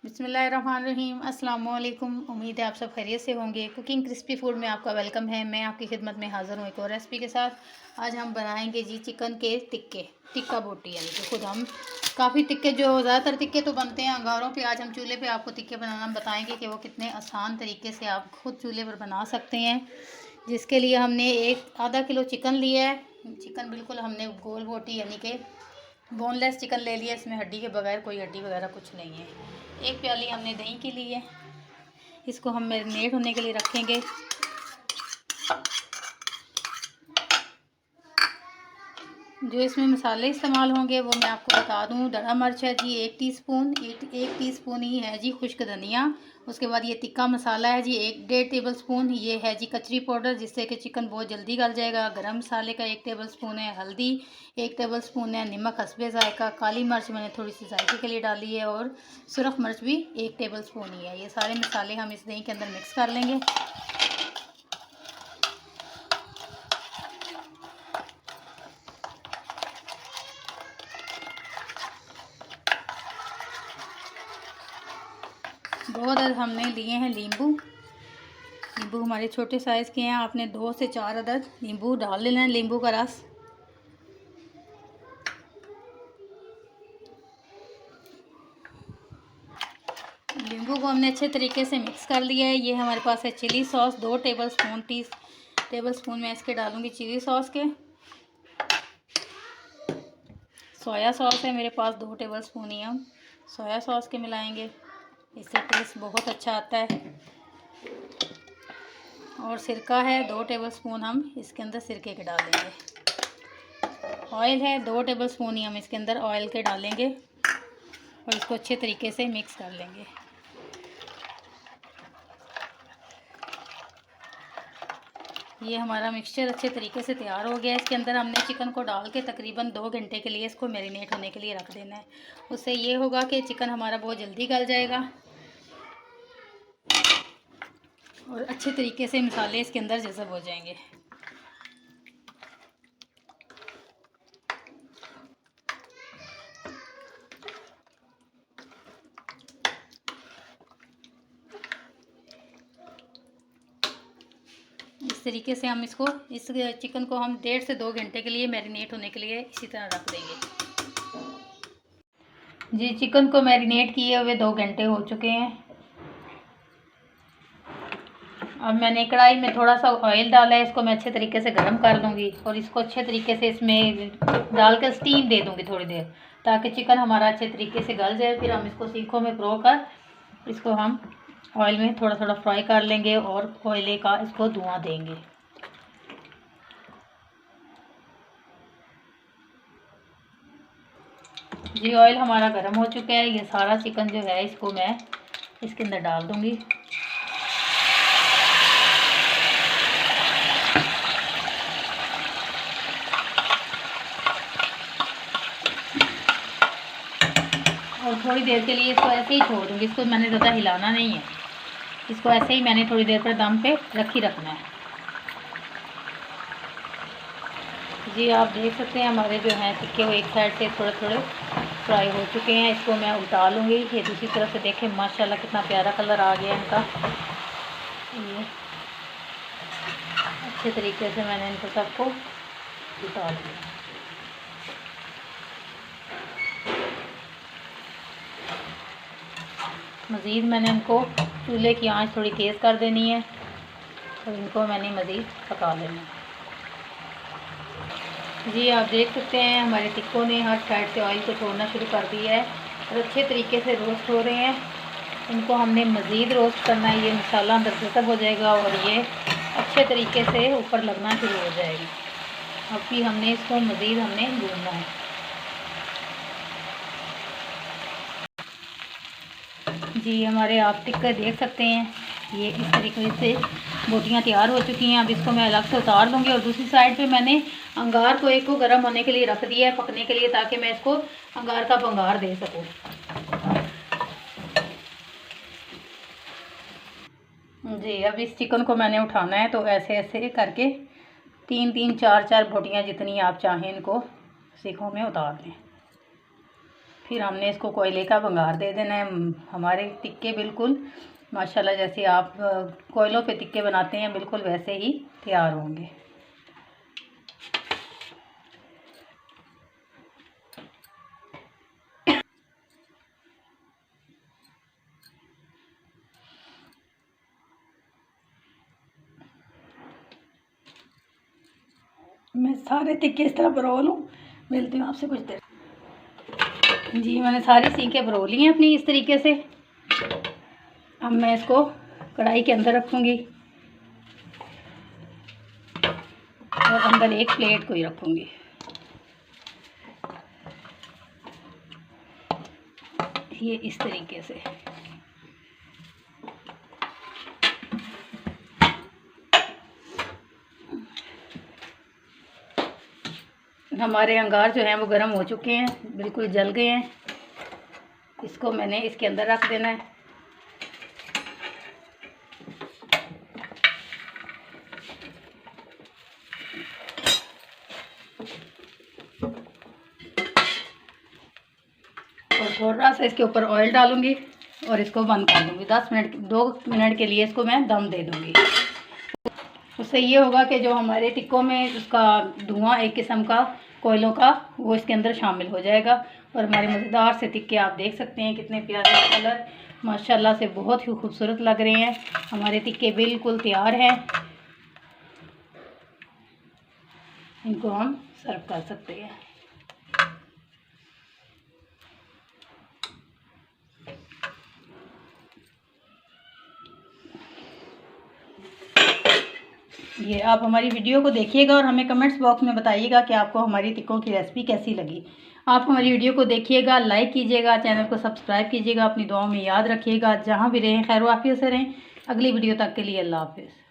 बिस्मिल्लाहिर्रहमानिर्रहीम। अस्सलाम वालेकुम। उम्मीद है आप सब खैरियत से होंगे। कुकिंग क्रिस्पी फूड में आपका वेलकम है। मैं आपकी खिदमत में हाज़िर हूँ एक और रेसिपी के साथ। आज हम बनाएंगे जी चिकन के टिक्का बोटी, यानी कि खुद हम काफ़ी टिक्के, जो ज़्यादातर टिक्के तो बनते हैं अंगारों पे, आज हम चूल्हे पे आपको टिक्के बनाना बताएंगे कि वो कितने आसान तरीके से आप खुद चूल्हे पर बना सकते हैं। जिसके लिए हमने आधा किलो चिकन लिया है। चिकन बिल्कुल हमने गोल बोटी यानी कि बोनलेस चिकन ले लिया, इसमें हड्डी के बगैर, कोई हड्डी वगैरह कुछ नहीं है। एक प्याली हमने दही की ली है, इसको हम मैरिनेट होने के लिए रखेंगे। जो इसमें मसाले इस्तेमाल होंगे वो मैं आपको बता दूं। दड़ा मिर्च है जी 1 टीस्पून, एक टीस्पून ही है जी खुश्क धनिया। उसके बाद ये टिक्का मसाला है जी 1-1.5 टेबलस्पून। ये है जी कचरी पाउडर, जिससे कि चिकन बहुत जल्दी गल जाएगा। गरम मसाले का 1 टेबलस्पून है। हल्दी 1 टेबलस्पून है। नमक हस्बे जायका। काली मिर्च मैंने थोड़ी सी जायके के लिए डाली है, और सुरख मिर्च भी 1 टेबलस्पून ही है। ये सारे मसाले हम इस दही के अंदर मिक्स कर लेंगे। दो अदद हमने लिए हैं नींबू हमारे छोटे साइज़ के हैं। आपने 2 से 4 अदद नींबू डाल लेना है, नींबू का रस। नींबू को हमने अच्छे तरीके से मिक्स कर लिया है। ये हमारे पास है चिली सॉस 2 टेबलस्पून मैं इसके डालूँगी चिली सॉस के। सोया सॉस है मेरे पास 2 टेबलस्पून ही हम सोया सॉस के मिलाएंगे, इससे टेस्ट बहुत अच्छा आता है। और सिरका है 2 टेबलस्पून, हम इसके अंदर सिरके के डालेंगे। ऑयल है 2 टेबलस्पून ही हम इसके अंदर ऑयल के डालेंगे, और इसको अच्छे तरीके से मिक्स कर लेंगे। ये हमारा मिक्सचर अच्छे तरीके से तैयार हो गया है। इसके अंदर हमने चिकन को डाल के तकरीबन 2 घंटे के लिए इसको मैरिनेट होने के लिए रख देना है। उससे ये होगा कि चिकन हमारा बहुत जल्दी गल जाएगा, और अच्छे तरीके से मसाले इसके अंदर जज़ब हो जाएंगे। इस तरीके से हम इस चिकन को हम 1.5 से 2 घंटे के लिए मैरिनेट होने के लिए इसी तरह रख देंगे। जी चिकन को मैरिनेट किए हुए 2 घंटे हो चुके हैं। अब मैंने कढ़ाई में थोड़ा सा ऑयल डाला है, इसको मैं अच्छे तरीके से गर्म कर दूंगी, और इसको अच्छे तरीके से इसमें डालकर स्टीम दे दूंगी थोड़ी देर, ताकि चिकन हमारा अच्छे तरीके से गल जाए। फिर हम इसको सीखों में परो कर इसको हम ऑयल में थोड़ा थोड़ा फ्राई कर लेंगे, और कोयले का इसको धुआं देंगे। जी ऑयल हमारा गर्म हो चुका है। ये सारा चिकन जो है इसको मैं इसके अंदर डाल दूंगी। और थोड़ी देर के लिए इसको ऐसे ही छोड़ दूंगी, इसको मैंने ज़्यादा हिलाना नहीं है। इसको ऐसे ही मैंने थोड़ी देर पर दम पे रखना है। जी आप देख सकते हैं हमारे जो हैं टिक्के वो एक साइड से थोड़े थोड़े फ्राई हो चुके हैं। इसको मैं उल्टा लूँगी। ये दूसरी तरफ से देखें, माशाल्लाह कितना प्यारा कलर आ गया इनका। ये अच्छे तरीके से मैंने इनको सबको उल्टा लिया। मज़ीद मैंने इनको चूल्हे की आंच थोड़ी तेज़ कर देनी है, और इनको मैंने मज़ीद पका लेना है। जी आप देख सकते हैं हमारे टिक्कों ने हर साइड से ऑयल को छोड़ना शुरू कर दिया है, और अच्छे तरीके से रोस्ट हो रहे हैं। इनको हमने मज़ीद रोस्ट करना है। ये मसाला अंदर जज़ब हो जाएगा, और ये अच्छे तरीके से ऊपर लगना शुरू हो जाएगी। अब भी हमने इसको मज़ीद भूनना है। जी हमारे आप टिक्के देख सकते हैं, ये इस तरीके से बोटियाँ तैयार हो चुकी हैं। अब इसको मैं अलग से उतार लूँगी, और दूसरी साइड पे मैंने अंगार को एक को गर्म होने के लिए रख दिया है, पकने के लिए, ताकि मैं इसको अंगार का भंगार दे सकूँ। जी अब इस चिकन को मैंने उठाना है, तो ऐसे ऐसे करके 3-3 4-4 बोटियाँ जितनी आप चाहें इनको सीखों में उतार लें। फिर हमने इसको कोयले का भंगार दे देना है। हमारे टिक्के बिल्कुल माशाल्लाह जैसे आप कोयलों पे टिक्के बनाते हैं बिल्कुल वैसे ही तैयार होंगे। मैं सारे टिक्के इस तरह बरो लूँ। मिलती हूँ आपसे कुछ देर। जी मैंने सारी सीखें बरो ली हैं अपनी इस तरीके से। अब मैं इसको कढ़ाई के अंदर रखूँगी और अंदर एक प्लेट को ही रखूँगी। ये इस तरीके से। हमारे अंगार जो हैं वो गर्म हो चुके हैं, बिल्कुल जल गए हैं। इसको मैंने इसके अंदर रख देना है। और थोड़ा सा इसके ऊपर ऑयल डालूंगी और इसको बंद कर दूंगी। 2 मिनट के लिए इसको मैं दम दे दूंगी। उससे ये होगा कि जो हमारे टिक्कों में उसका धुआं एक किस्म का कोयलों का वो इसके अंदर शामिल हो जाएगा। और हमारे मज़ेदार से टिक्के आप देख सकते हैं कितने प्यारे कलर माशाल्लाह से बहुत ही खूबसूरत लग रहे हैं। हमारे टिक्के बिल्कुल तैयार हैं। इनको हम सर्व कर सकते हैं। ये आप हमारी वीडियो को देखिएगा और हमें कमेंट्स बॉक्स में बताइएगा कि आपको हमारी टिक्कों की रेसिपी कैसी लगी। आप हमारी वीडियो को देखिएगा, लाइक कीजिएगा, चैनल को सब्सक्राइब कीजिएगा। अपनी दुआओं में याद रखिएगा। जहाँ भी रहें खैर आफियत से रहें। अगली वीडियो तक के लिए अल्लाह हाफिज़।